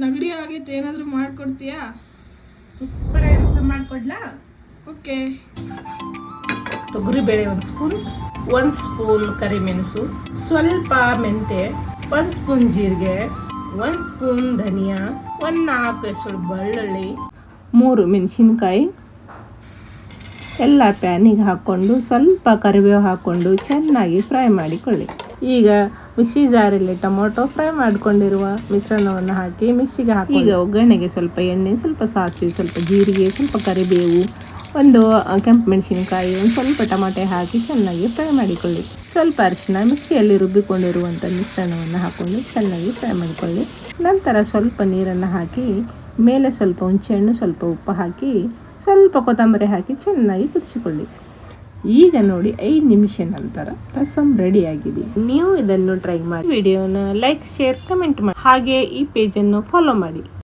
ನಗಡಿ ಆಗೈತೆ, ಏನಾದರೂ ಮಾಡ್ಕೊಡ್ತೀಯಾ? ಸೂಪರ್ ಆಗಿ ರಸಮ್ ಮಾಡ್ಕೊಡ್ಲಾ? ಓಕೆ. ತೊಗರಿಬೇಳೆ 1 ಸ್ಪೂನ್, 1 ಸ್ಪೂನ್ ಕರಿಮೆಣಸು, ಸ್ವಲ್ಪ ಮೆಂತೆ, 1 ಸ್ಪೂನ್ ಜೀರಿಗೆ, 1 ಸ್ಪೂನ್ ಧನಿಯಾ, 4 ಎಸಳು ಬೆಳ್ಳುಳ್ಳಿ, 3 ಮೆಣಸಿನ್ಕಾಯಿ ಎಲ್ಲ ಪ್ಯಾನಿಗೆ ಹಾಕ್ಕೊಂಡು ಸ್ವಲ್ಪ ಕರಿಬೇವು ಹಾಕ್ಕೊಂಡು ಚೆನ್ನಾಗಿ ಫ್ರೈ ಮಾಡಿಕೊಳ್ಳಿ. ಈಗ ಮಿಕ್ಸಿ ಜಾರಲ್ಲಿ ಟೊಮೊಟೊ ಫ್ರೈ ಮಾಡ್ಕೊಂಡಿರುವ ಮಿಶ್ರಣವನ್ನು ಹಾಕಿ ಮಿಕ್ಸಿಗೆ ಹಾಕಿ. ಈಗ ಒಗ್ಗರಣೆಗೆ ಸ್ವಲ್ಪ ಎಣ್ಣೆ, ಸ್ವಲ್ಪ ಸಾಸಿವೆ, ಸ್ವಲ್ಪ ಜೀರಿಗೆ, ಸ್ವಲ್ಪ ಕರಿಬೇವು, 1 ಕೆಂಪು ಮೆಣಸಿನಕಾಯಿ, ಸ್ವಲ್ಪ ಟೊಮಾಟೆ ಹಾಕಿ ಚೆನ್ನಾಗಿ ಫ್ರೈ ಮಾಡಿಕೊಳ್ಳಿ. ಸ್ವಲ್ಪ ಅರಿಶಿನ, ಮಿಕ್ಸಿಯಲ್ಲಿ ರುಬ್ಬಿಕೊಂಡಿರುವಂಥ ಮಿಶ್ರಣವನ್ನು ಹಾಕ್ಕೊಂಡು ಚೆನ್ನಾಗಿ ಫ್ರೈ ಮಾಡಿಕೊಳ್ಳಿ. ನಂತರ ಸ್ವಲ್ಪ ನೀರನ್ನು ಹಾಕಿ ಮೇಲೆ ಸ್ವಲ್ಪ ಹುಣಸೆಹಣ್ಣು, ಸ್ವಲ್ಪ ಉಪ್ಪು ಹಾಕಿ ಸ್ವಲ್ಪ ಕೊತ್ತಂಬರಿ ಹಾಕಿ ಚೆನ್ನಾಗಿ ಕುದಿಸಿಕೊಳ್ಳಿ. ಈಗ ನೋಡಿ 5 ನಿಮಿಷ ನಂತರ ರಸಮ್ ರೆಡಿಯಾಗಿದೆ. ನೀವು ಇದನ್ನು ಟ್ರೈ ಮಾಡಿ. ವಿಡಿಯೋನ ಲೈಕ್, ಶೇರ್, ಕಮೆಂಟ್ ಮಾಡಿ. ಹಾಗೆ ಈ ಪೇಜನ್ನು ಫಾಲೋ ಮಾಡಿ.